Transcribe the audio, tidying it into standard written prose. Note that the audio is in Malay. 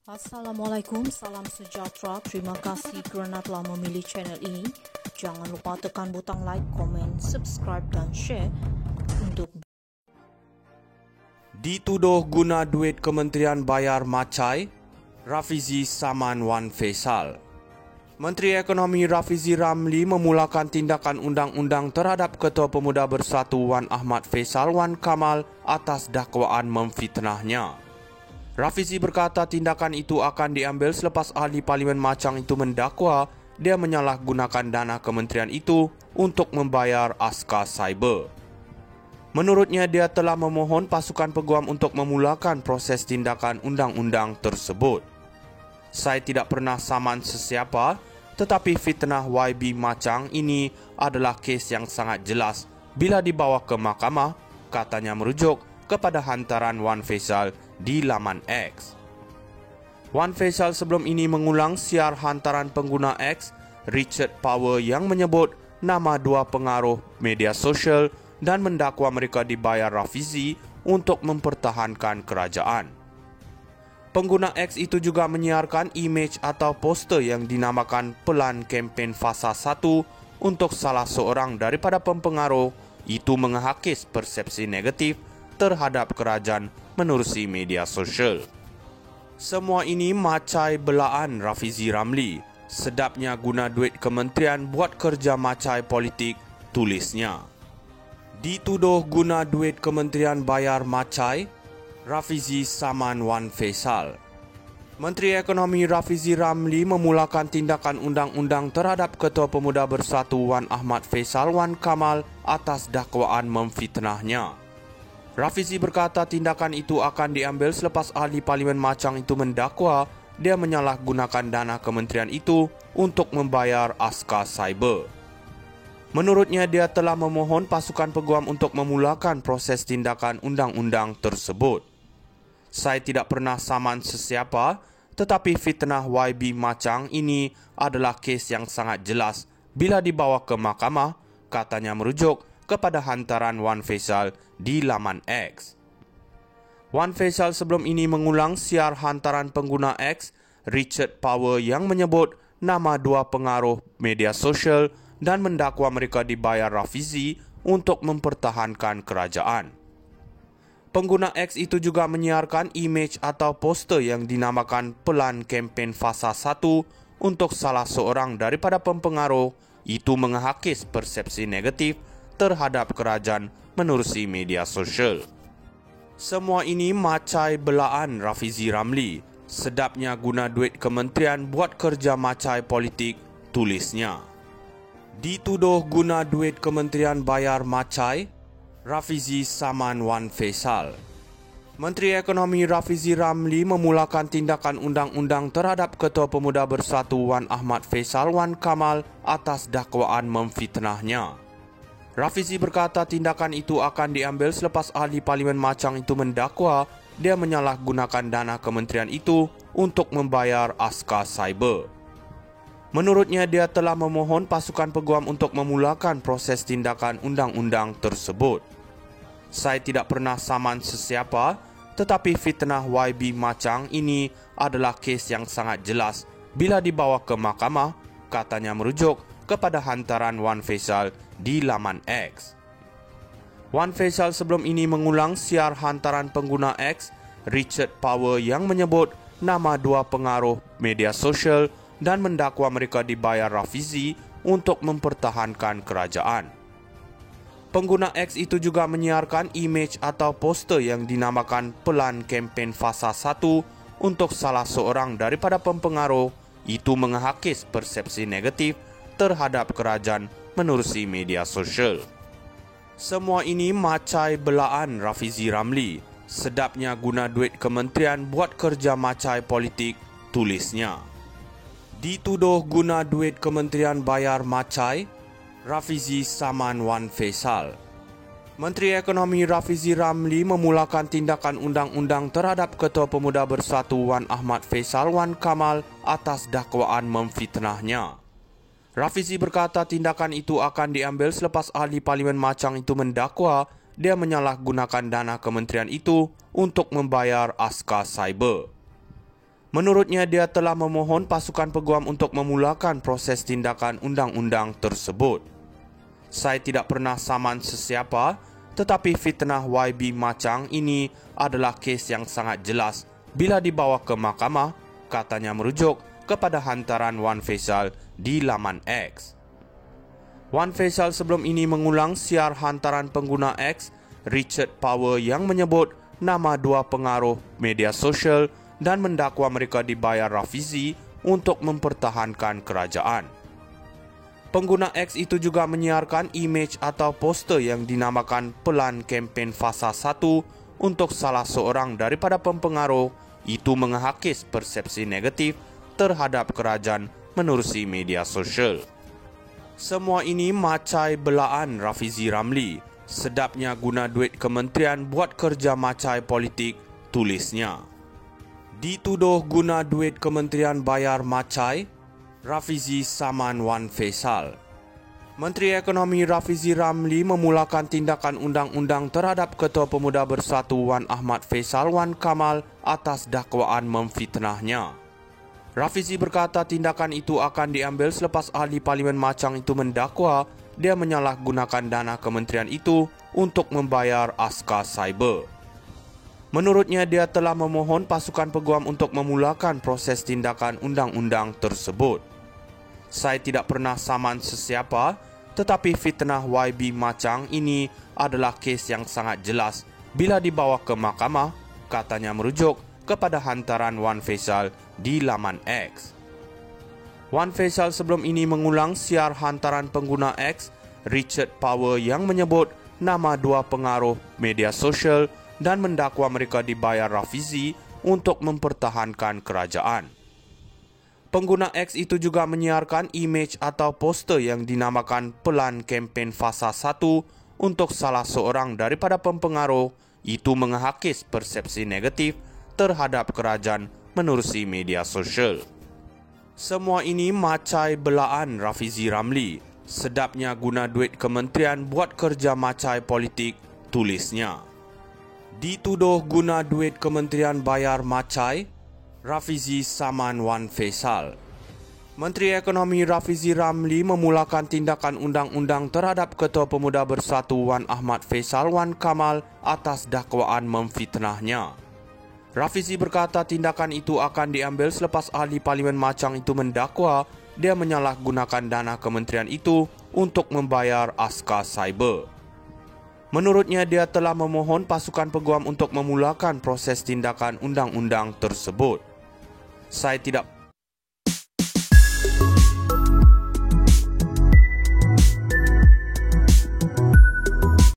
Assalamualaikum, salam sejahtera. Terima kasih kerana telah memilih channel ini. Jangan lupa tekan butang like, komen, subscribe dan share untuk Dituduh guna duit Kementerian Bayar Macai, Rafizi saman Wan Faisal. Menteri Ekonomi Rafizi Ramli memulakan tindakan undang-undang terhadap Ketua Pemuda Bersatu Wan Ahmad Faisal Wan Kamal atas dakwaan memfitnahnya. Rafizi berkata tindakan itu akan diambil selepas ahli Parlimen Machang itu mendakwa dia menyalahgunakan dana kementerian itu untuk membayar askar cyber. Menurutnya, dia telah memohon pasukan peguam untuk memulakan proses tindakan undang-undang tersebut. Saya tidak pernah saman sesiapa, tetapi fitnah YB Machang ini adalah kes yang sangat jelas bila dibawa ke mahkamah, katanya merujuk kepada hantaran Wan Faisal di laman X. Wan Faisal sebelum ini mengulang siar hantaran pengguna X, Richard Power, yang menyebut nama dua pengaruh media sosial dan mendakwa mereka dibayar Rafizi untuk mempertahankan kerajaan. Pengguna X itu juga menyiarkan imej atau poster yang dinamakan pelan kempen fasa 1 untuk salah seorang daripada pempengaruh itu menghakis persepsi negatif terhadap kerajaan menerusi media sosial. Semua ini macai belaan Rafizi Ramli. Sedapnya guna duit kementerian buat kerja macai politik, tulisnya. Dituduh guna duit kementerian bayar macai, Rafizi saman Wan Faisal. Menteri Ekonomi Rafizi Ramli memulakan tindakan undang-undang terhadap Ketua Pemuda Bersatu Wan Ahmad Faisal Wan Kamal atas dakwaan memfitnahnya. Rafizi berkata tindakan itu akan diambil selepas ahli Parlimen Machang itu mendakwa dia menyalahgunakan dana kementerian itu untuk membayar askar cyber. Menurutnya, dia telah memohon pasukan peguam untuk memulakan proses tindakan undang-undang tersebut. Saya tidak pernah saman sesiapa, tetapi fitnah YB Machang ini adalah kes yang sangat jelas bila dibawa ke mahkamah, katanya merujuk kepada hantaran Wan Faisal di laman X. Wan Faisal sebelum ini mengulang siar hantaran pengguna X, Richard Power, yang menyebut nama dua pengaruh media sosial dan mendakwa mereka dibayar Rafizi untuk mempertahankan kerajaan. Pengguna X itu juga menyiarkan imej atau poster yang dinamakan pelan kempen fasa 1 untuk salah seorang daripada pempengaruh itu menghakis persepsi negatif terhadap kerajaan menerusi media sosial. Semua ini macai belaan Rafizi Ramli. Sedapnya guna duit kementerian buat kerja macai politik, tulisnya. Dituduh guna duit kementerian bayar macai, Rafizi saman Wan Faisal. Menteri Ekonomi Rafizi Ramli memulakan tindakan undang-undang terhadap Ketua Pemuda Bersatu Wan Ahmad Faisal Wan Kamal atas dakwaan memfitnahnya. Rafizi berkata tindakan itu akan diambil selepas ahli Parlimen Machang itu mendakwa dia menyalahgunakan dana kementerian itu untuk membayar askar cyber. Menurutnya, dia telah memohon pasukan peguam untuk memulakan proses tindakan undang-undang tersebut. Saya tidak pernah saman sesiapa, tetapi fitnah YB Machang ini adalah kes yang sangat jelas bila dibawa ke mahkamah, katanya merujuk kepada hantaran Wan Faisal di laman X. Wan Faisal sebelum ini mengulang siar hantaran pengguna X, Richard Power, yang menyebut nama dua pengaruh media sosial dan mendakwa mereka dibayar Rafizi untuk mempertahankan kerajaan. Pengguna X itu juga menyiarkan imej atau poster yang dinamakan pelan kempen fasa 1 untuk salah seorang daripada pempengaruh itu menghakis persepsi negatif terhadap kerajaan menerusi media sosial. Semua ini macai belaan Rafizi Ramli. Sedapnya guna duit kementerian buat kerja macai politik, tulisnya. Dituduh guna duit kementerian bayar macai, Rafizi saman Wan Faisal. Menteri Ekonomi Rafizi Ramli memulakan tindakan undang-undang terhadap Ketua Pemuda Bersatu Wan Ahmad Faisal Wan Kamal atas dakwaan memfitnahnya. Rafizi berkata tindakan itu akan diambil selepas ahli Parlimen Machang itu mendakwa dia menyalahgunakan dana kementerian itu untuk membayar askar cyber. Menurutnya, dia telah memohon pasukan peguam untuk memulakan proses tindakan undang-undang tersebut. Saya tidak pernah saman sesiapa, tetapi fitnah YB Machang ini adalah kes yang sangat jelas bila dibawa ke mahkamah, katanya merujuk kepada hantaran Wan Faisal di laman X. Wan Faisal sebelum ini mengulang siar hantaran pengguna X, Richard Power, yang menyebut nama dua pengaruh media sosial dan mendakwa mereka dibayar Rafizi untuk mempertahankan kerajaan. Pengguna X itu juga menyiarkan imej atau poster yang dinamakan pelan kempen fasa 1 untuk salah seorang daripada pempengaruh itu menghakis persepsi negatif terhadap kerajaan menerusi media sosial. Semua ini macai belaan Rafizi Ramli. Sedapnya guna duit kementerian buat kerja macai politik, tulisnya. Dituduh guna duit kementerian bayar macai, Rafizi saman Wan Faisal. Menteri Ekonomi Rafizi Ramli memulakan tindakan undang-undang terhadap Ketua Pemuda Bersatu Wan Ahmad Faisal Wan Kamal atas dakwaan memfitnahnya. Rafizi berkata tindakan itu akan diambil selepas ahli Parlimen Machang itu mendakwa dia menyalahgunakan dana kementerian itu untuk membayar askar cyber. Menurutnya, dia telah memohon pasukan peguam untuk memulakan proses tindakan undang-undang tersebut. Saya tidak pernah saman sesiapa, tetapi fitnah YB Machang ini adalah kes yang sangat jelas bila dibawa ke mahkamah, katanya merujuk kepada hantaran Wan Faisal di laman X. Wan Faisal sebelum ini mengulang siar hantaran pengguna X, Richard Power, yang menyebut nama dua pengaruh media sosial dan mendakwa mereka dibayar Rafizi untuk mempertahankan kerajaan. Pengguna X itu juga menyiarkan imej atau poster yang dinamakan pelan kempen fasa 1 untuk salah seorang daripada pempengaruh itu menghakis persepsi negatif terhadap kerajaan menerusi media sosial. Semua ini macai belaan Rafizi Ramli. Sedapnya guna duit kementerian buat kerja macai politik, tulisnya. Dituduh guna duit kementerian bayar macai, Rafizi saman Wan Faisal. Menteri Ekonomi Rafizi Ramli memulakan tindakan undang-undang terhadap Ketua Pemuda Bersatu Wan Ahmad Faisal Wan Kamal atas dakwaan memfitnahnya. Rafizi berkata tindakan itu akan diambil selepas ahli Parlimen Machang itu mendakwa dia menyalahgunakan dana kementerian itu untuk membayar askar cyber. Menurutnya, dia telah memohon pasukan peguam untuk memulakan proses tindakan undang-undang tersebut. Saya tidak